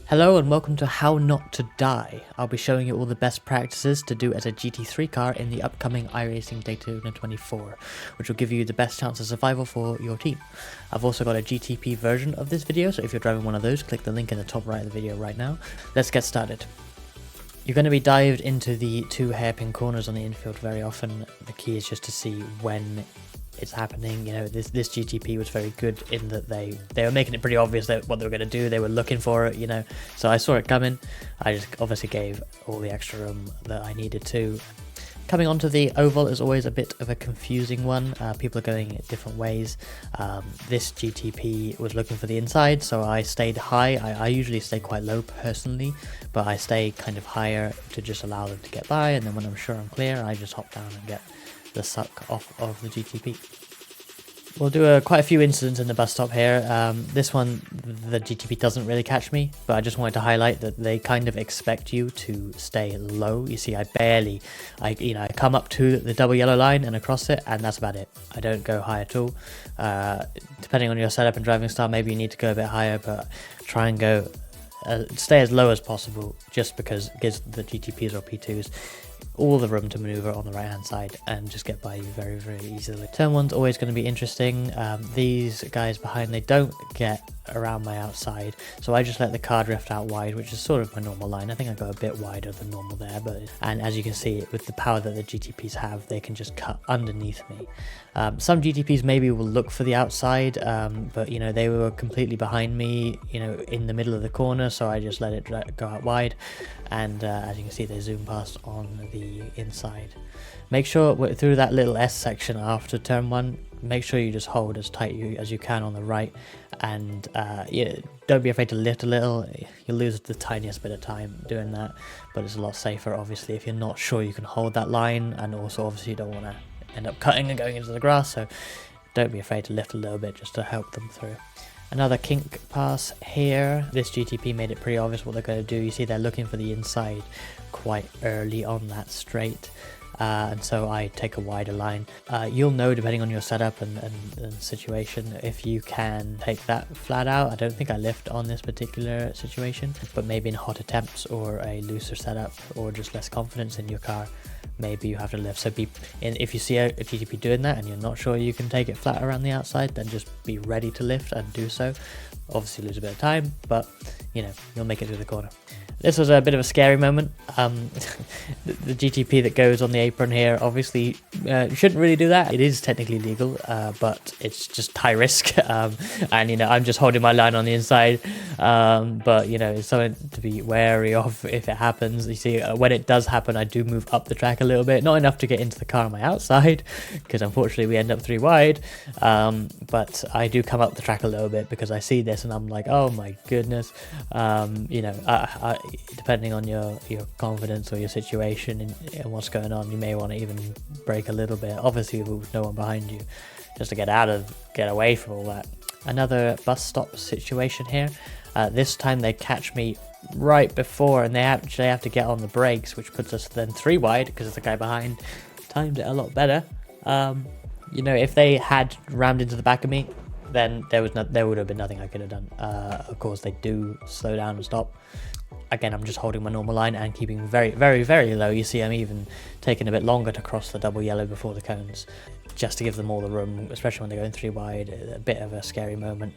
Hello and welcome to How Not to Die. I'll be showing you all the best practices to do as a GT3 car in the upcoming iRacing Daytona 24, which will give you the best chance of survival for your team. I've also got a GTP version of this video, so if you're driving one of those, click the link in the top right of the video right now. Let's get started. You're going to be dived into the two hairpin corners on the infield very often. The key is just to see when it's happening. You know, this GTP was very good in that they were making it pretty obvious that what they were going to do. They were looking for it, you know, so I saw it coming. I just obviously gave all the extra room that I needed to. Coming onto the oval is always a bit of a confusing one. People are going different ways. This GTP was looking for the inside, so I stayed high. I usually stay quite low personally, but I stay kind of higher to just allow them to get by, and then when I'm sure I'm clear, I just hop down and get the suck off of the GTP. We'll do quite a few incidents in the bus stop here. This one, the GTP doesn't really catch me, but I just wanted to highlight that they kind of expect you to stay low. You see, I come up to the double yellow line and across it, and that's about it. I don't go high at all. Depending on your setup and driving style, maybe you need to go a bit higher, but try and go stay as low as possible, just because it gives the GTPs or P2s all the room to maneuver on the right hand side and just get by you very, very easily. Turn one's always going to be interesting. These guys behind, they don't get around my outside, so I just let the car drift out wide, which is sort of my normal line. I think I go a bit wider than normal there, and as you can see, with the power that the GTPs have, they can just cut underneath me. Some GTPs maybe will look for the outside, but you know, they were completely behind me, you know, in the middle of the corner, so I just let it go out wide, and as you can see, they zoom past on the inside. Make sure through that little S section after turn one, make sure you just hold as tight as you can on the right, and don't be afraid to lift a little. You'll lose the tiniest bit of time doing that, but it's a lot safer obviously if you're not sure you can hold that line, and also obviously you don't want to end up cutting and going into the grass, so don't be afraid to lift a little bit just to help them through. Another kink pass here. This GTP made it pretty obvious what they're going to do. You see they're looking for the inside quite early on that straight, and so I take a wider line. You'll know, depending on your setup and situation, if you can take that flat out. I don't think I lift on this particular situation, but maybe in hot attempts or a looser setup or just less confidence in your car, maybe you have to lift. So if you see a GTP doing that and you're not sure you can take it flat around the outside, then just be ready to lift and do so. Obviously lose a bit of time, but you know, you'll make it through the corner. This was a bit of a scary moment. The GTP that goes on the apron here, obviously you shouldn't really do that. It is technically legal, but it's just high risk, and you know, I'm just holding my line on the inside, but you know, it's something to be wary of if it happens. You see, when it does happen, I do move up the track a little bit, not enough to get into the car on my outside, because unfortunately we end up 3 wide, but I do come up the track a little bit because I see this and I'm like, oh my goodness. You know, depending on your confidence or your situation and what's going on, you may want to even brake a little bit, obviously with no one behind you, just to get away from all that. Another bus stop situation here. This time they catch me right before, and they actually have to get on the brakes, which puts us then 3 wide because the guy behind timed it a lot better. You know, if they had rammed into the back of me, then there would have been nothing I could have done. Of course, they do slow down and stop. Again, I'm just holding my normal line and keeping very, very, very low. You see, I'm even taking a bit longer to cross the double yellow before the cones, just to give them all the room, especially when they're going 3 wide. A bit of a scary moment,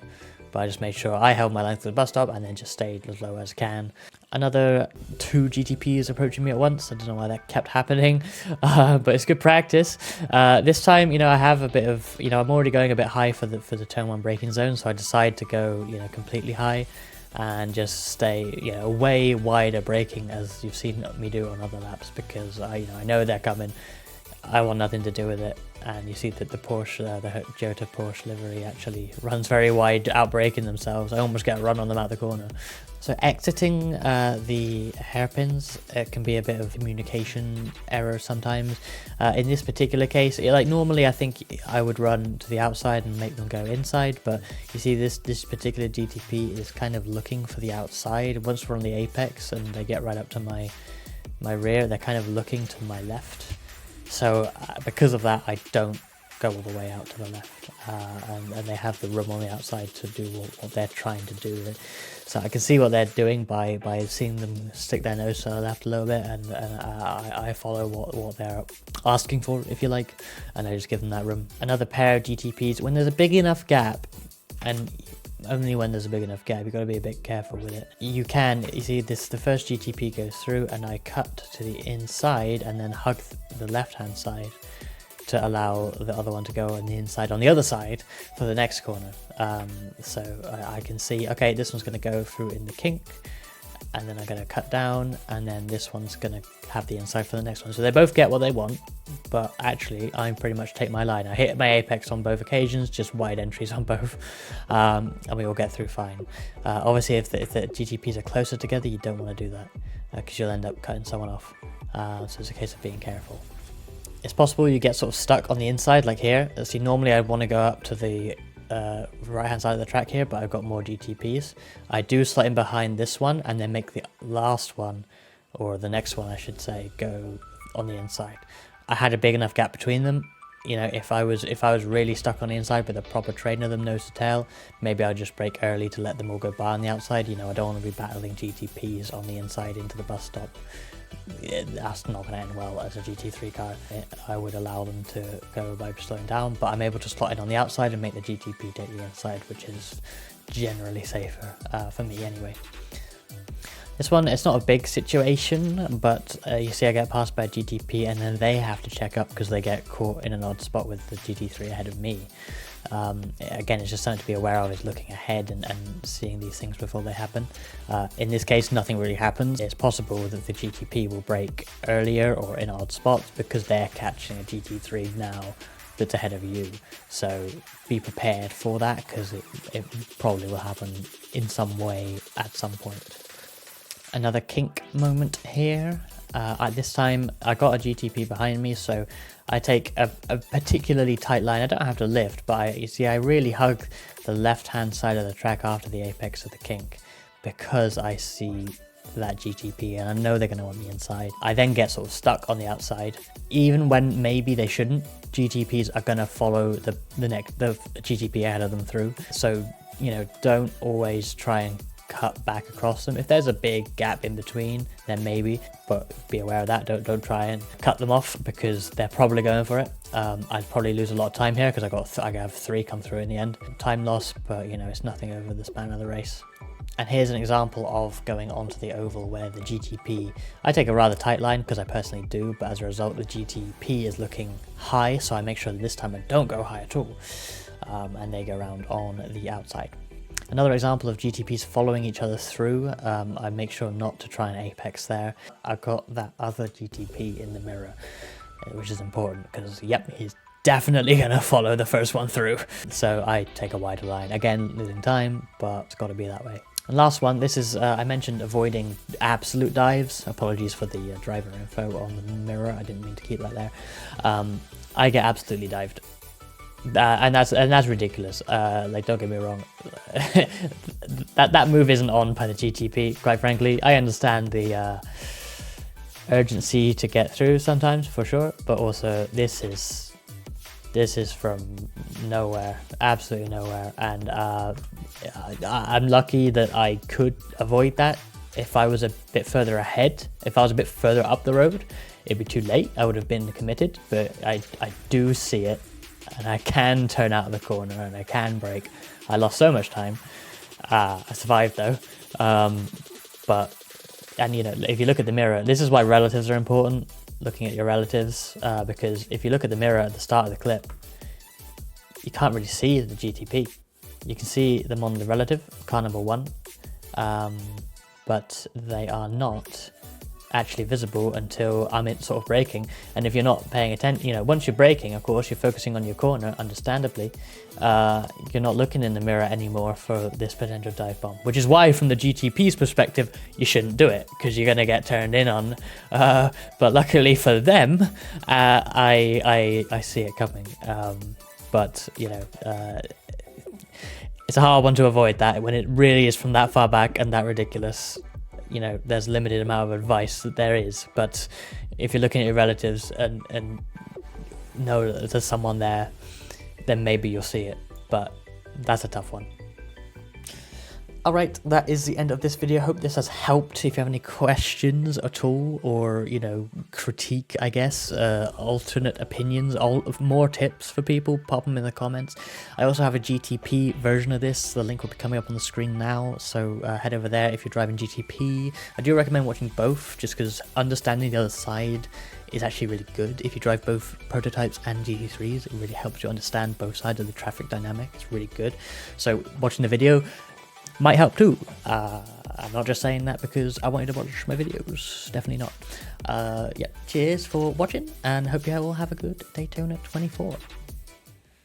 but I just made sure I held my line to the bus stop and then just stayed as low as I can. Another 2 GTPs approaching me at once. I don't know why that kept happening, but it's good practice. This time, you know, I have a bit of, you know, I'm already going a bit high for the turn 1 braking zone, so I decide to go, you know, completely high and just stay, you know, way wider braking as you've seen me do on other laps, because I know they're coming. I want nothing to do with it. And you see that the Porsche, the Jota Porsche livery actually runs very wide, outbraking themselves. I almost get a run on them out the corner. So exiting the hairpins, it can be a bit of communication error sometimes. In this particular case, like normally I think I would run to the outside and make them go inside, but you see this particular GTP is kind of looking for the outside. Once we're on the apex and they get right up to my rear, they're kind of looking to my left. So because of that, I don't go all the way out to the left, and they have the room on the outside to do what they're trying to do. So I can see what they're doing by seeing them stick their nose to the left a little bit, and I follow what they're asking for, if you like, and I just give them that room. Another pair of GTPs, when there's a big enough gap, and only when there's a big enough gap, you've got to be a bit careful with it. You see this, the first GTP goes through and I cut to the inside and then hug the left hand side to allow the other one to go on the inside on the other side for the next corner. So I can see, okay, this one's going to go through in the kink, and then I'm going to cut down, and then this one's going to have the inside for the next one. So they both get what they want, but actually I pretty much take my line. I hit my apex on both occasions, just wide entries on both, and we all get through fine. Obviously if the GTPs are closer together, you don't want to do that, because you'll end up cutting someone off. So it's a case of being careful. It's possible you get sort of stuck on the inside, like here. See, normally I'd want to go up to the right hand side of the track here, but I've got more GTPs. I do slot in behind this one and then make the last one, or the next one I should say, go on the inside. I had a big enough gap between them. You know, if I was really stuck on the inside with a proper train of them nose to tail, maybe I'll just brake early to let them all go by on the outside. You know, I don't want to be battling GTPs on the inside into the bus stop. That's not going to end well as a GT3 car. I would allow them to go by slowing down, but I'm able to slot in on the outside and make the GTP take the inside, which is generally safer for me anyway. This one, it's not a big situation, but you see I get passed by a GTP and then they have to check up because they get caught in an odd spot with the GT3 ahead of me. Again, it's just something to be aware of, is looking ahead and seeing these things before they happen. In this case, nothing really happens. It's possible that the GTP will brake earlier or in odd spots because they're catching a GT3 now that's ahead of you. So be prepared for that, because it probably will happen in some way at some point. Another kink moment here. At this time I got a GTP behind me, so I take a particularly tight line. I don't have to lift, but you see I really hug the left hand side of the track after the apex of the kink, because I see that GTP and I know they're going to want me inside. I then get sort of stuck on the outside, even when maybe they shouldn't. GTPs are going to follow the GTP ahead of them through, so you know, don't always try and cut back across them. If there's a big gap in between, then maybe, but be aware of that. Don't try and cut them off, because they're probably going for it. I'd probably lose a lot of time here because I have 3 come through in the end. Time loss, but you know, it's nothing over the span of the race. And here's an example of going onto the oval where the GTP, I take a rather tight line because I personally do, but as a result the GTP is looking high, so I make sure that this time I don't go high at all, and they go around on the outside. Another example of GTPs following each other through, I make sure not to try and apex there. I've got that other GTP in the mirror, which is important because, yep, he's definitely going to follow the first one through. So I take a wider line. Again, losing time, but it's got to be that way. And last one, this is, I mentioned avoiding absolute dives. Apologies for the driver info on the mirror. I didn't mean to keep that there. I get absolutely dived. And that's ridiculous. Like, don't get me wrong, that move isn't on by the GTP, quite frankly. I understand the urgency to get through sometimes, for sure, but also this is from nowhere, absolutely nowhere, and I'm lucky that I could avoid that. If I was a bit further ahead, if I was a bit further up the road, it'd be too late. I would have been committed, but I do see it. And I can turn out of the corner and I can brake. I lost so much time. I survived though. And you know, if you look at the mirror, this is why relatives are important, looking at your relatives, because if you look at the mirror at the start of the clip, you can't really see the GTP. You can see them on the relative, car number 1, but they are not actually visible until I'm in sort of braking. And if you're not paying attention, you know, once you're braking, of course, you're focusing on your corner, understandably. You're not looking in the mirror anymore for this potential dive bomb, which is why from the GTP's perspective, you shouldn't do it, because you're going to get turned in on. But luckily for them, I see it coming. But, you know, it's a hard one to avoid that when it really is from that far back and that ridiculous. You know, there's a limited amount of advice that there is, but if you're looking at your relatives and know that there's someone there, then maybe you'll see it, but that's a tough one. Alright, that is the end of this video. Hope this has helped. If you have any questions at all, or, you know, critique, I guess, alternate opinions, more tips for people, pop them in the comments. I also have a GTP version of this. The link will be coming up on the screen now, so head over there if you're driving GTP. I do recommend watching both, just because understanding the other side is actually really good. If you drive both prototypes and GT3s, it really helps you understand both sides of the traffic dynamic. It's really good. So watching the video might help too. I'm not just saying that because I want you to watch my videos. Definitely not. Yeah, cheers for watching, and hope you all have a good Daytona 24.